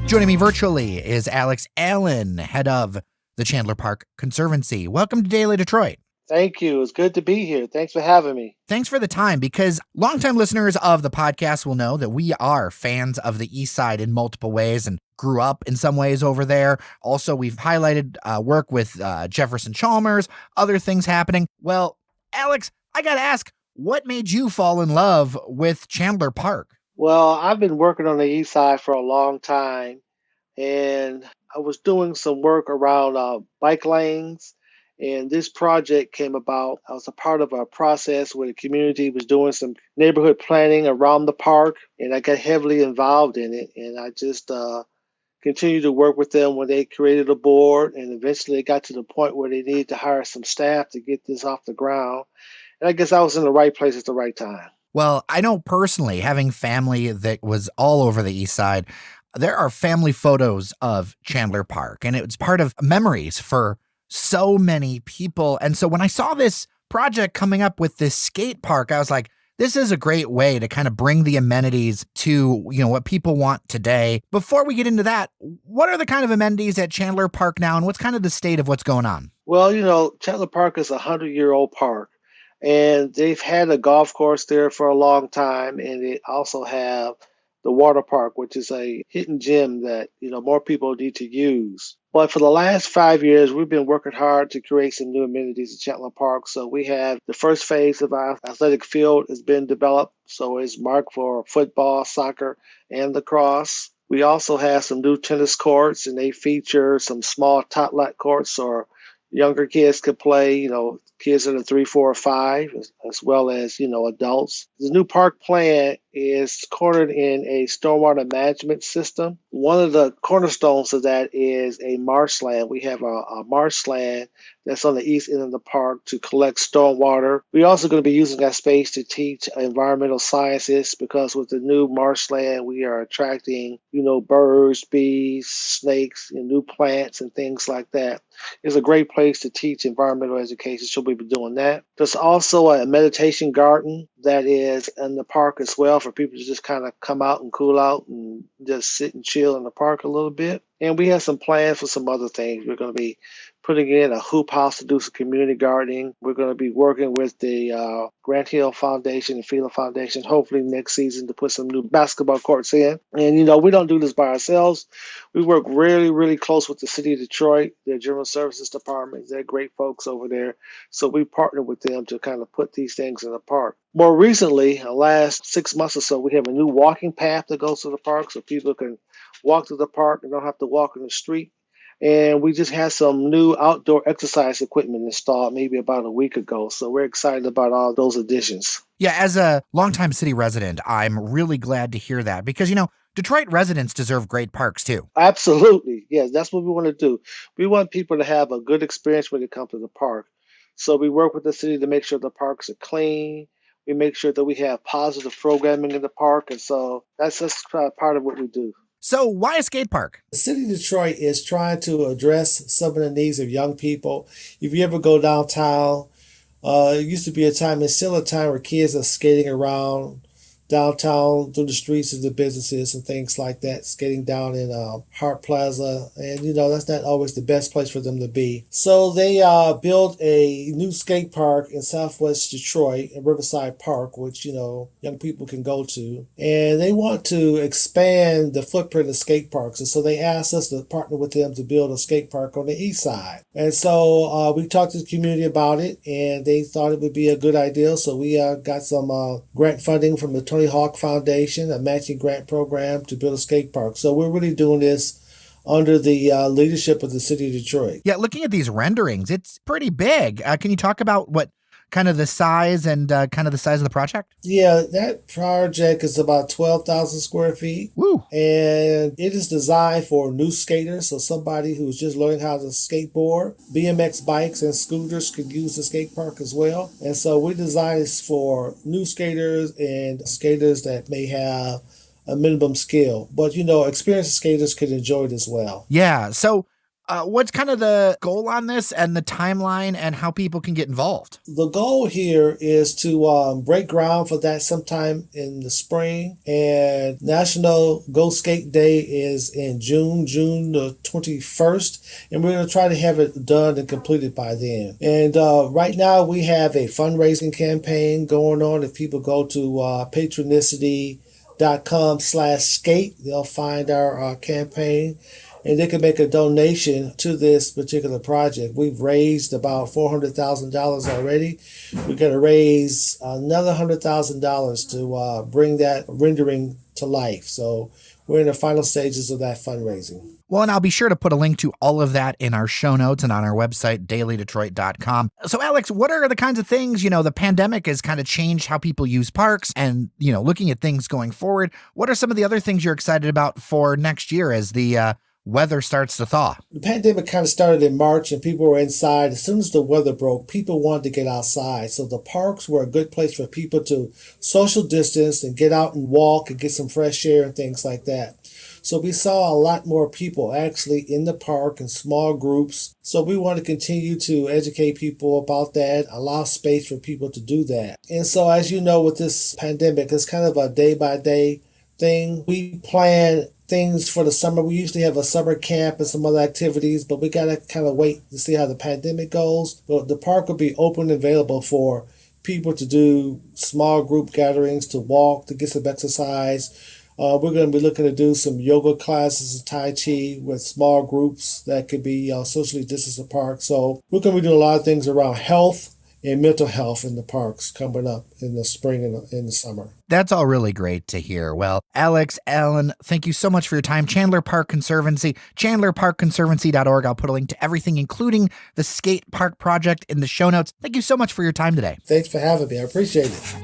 Joining me virtually is Alex Allen, head of the Chandler Park Conservancy. Welcome to Daily Detroit. Thank you. It's good to be here. Thanks for having me. Thanks for the time, because longtime listeners of the podcast will know that we are fans of the East Side in multiple ways and grew up in some ways over there. Also, we've highlighted work with Jefferson Chalmers, other things happening. Well, Alex, I got to ask, what made you fall in love with Chandler Park? Well, I've been working on the East Side for a long time, and I was doing some work around bike lanes. And this project came about. I was a part of a process where the community was doing some neighborhood planning around the park, and I got heavily involved in it. And I just continued to work with them when they created a board, and eventually it got to the point where they needed to hire some staff to get this off the ground. And I guess I was in the right place at the right time. Well, I know personally, having family that was all over the East Side, there are family photos of Chandler Park, and it was part of memories for so many people. And so when I saw this project coming up with this skate park, I was like, this is a great way to kind of bring the amenities to, what people want today. Before we get into that, what are the kind of amenities at Chandler Park now, and what's kind of the state of what's going on? Well, Chandler Park is a 100-year-old park, and they've had a golf course there for a long time, and they also have the water park, which is a hidden gem that more people need to use. But for the last 5 years, we've been working hard to create some new amenities at Chandler Park. So we have the first phase of our athletic field has been developed, so it's marked for football, soccer, and lacrosse. We also have some new tennis courts, and they feature some small tot lot courts, or younger kids could play, kids that are 3, 4, or 5, as well as, adults. The new park plan is cornered in a stormwater management system. One of the cornerstones of that is a marshland. We have a marshland that's on the east end of the park to collect stormwater. We're also going to be using that space to teach environmental sciences, because with the new marshland, we are attracting, birds, bees, snakes, new plants, and things like that. It's a great place to teach environmental education, so we'll be doing that. There's also a meditation garden that is in the park as well, for people to just kind of come out and cool out and just sit and chill in the park a little bit. And we have some plans for some other things. We're going to be putting in a hoop house to do some community gardening. We're going to be working with the Grant Hill Foundation and Fila Foundation, hopefully next season, to put some new basketball courts in. And, we don't do this by ourselves. We work really, really close with the city of Detroit, their general services department. They're great folks over there. So we partner with them to kind of put these things in the park. More recently, the last 6 months or so, we have a new walking path that goes to the park, so people can walk to the park and don't have to walk in the street. And we just had some new outdoor exercise equipment installed maybe about a week ago. So we're excited about all those additions. Yeah, as a longtime city resident, I'm really glad to hear that, because, Detroit residents deserve great parks too. Absolutely. Yes, that's what we want to do. We want people to have a good experience when they come to the park. So we work with the city to make sure the parks are clean. We make sure that we have positive programming in the park. And so that's just part of what we do. So why a skate park? The city of Detroit is trying to address some of the needs of young people. If you ever go downtown, it used to be a time, it's still a time where kids are skating around downtown through the streets of the businesses and things like that, skating down in Hart Plaza. And, that's not always the best place for them to be. So they built a new skate park in Southwest Detroit, in Riverside Park, which, young people can go to. And they want to expand the footprint of skate parks. And so they asked us to partner with them to build a skate park on the east side. And so we talked to the community about it, and they thought it would be a good idea. So we got some grant funding from the Tony Hawk Foundation, a matching grant program to build a skate park. So we're really doing this under the leadership of the city of Detroit. Yeah, looking at these renderings, it's pretty big. Can you talk about what kind of the size and kind of the size of the project? Yeah, that project is about 12,000 square feet. Woo! And it is designed for new skaters, so somebody who's just learning how to skateboard. BMX bikes and scooters could use the skate park as well. And so we designed this for new skaters and skaters that may have a minimum skill. But, experienced skaters could enjoy it as well. Yeah, so What's kind of the goal on this and the timeline and how people can get involved? The goal here is to break ground for that sometime in the spring, and National Go Skate Day is in June the 21st, and we're going to try to have it done and completed by then. And right now we have a fundraising campaign going on. If people go to patronicity.com/skate, they'll find our campaign, and they can make a donation to this particular project. We've raised about $400,000 already. We're going to raise another $100,000 to bring that rendering to life. So we're in the final stages of that fundraising. Well, and I'll be sure to put a link to all of that in our show notes and on our website, dailydetroit.com. So, Alex, what are the kinds of things, the pandemic has kind of changed how people use parks and, looking at things going forward. What are some of the other things you're excited about for next year as the weather starts to thaw? The pandemic kind of started in March and people were inside. As soon as the weather broke, people wanted to get outside. So the parks were a good place for people to social distance and get out and walk and get some fresh air and things like that. So we saw a lot more people actually in the park in small groups. So we want to continue to educate people about that, allow space for people to do that. And so as you know, with this pandemic, it's kind of a day by day thing. We plan things for the summer. We usually have a summer camp and some other activities, but we got to kind of wait to see how the pandemic goes. But the park will be open and available for people to do small group gatherings, to walk, to get some exercise. We're going to be looking to do some yoga classes and Tai Chi with small groups that could be socially distanced apart. So we're going to be doing a lot of things around health and mental health in the parks coming up in the spring and in the summer. That's all really great to hear. Well, Alex, Allen, thank you so much for your time. Chandler Park Conservancy, chandlerparkconservancy.org. I'll put a link to everything, including the skate park project in the show notes. Thank you so much for your time today. Thanks for having me. I appreciate it.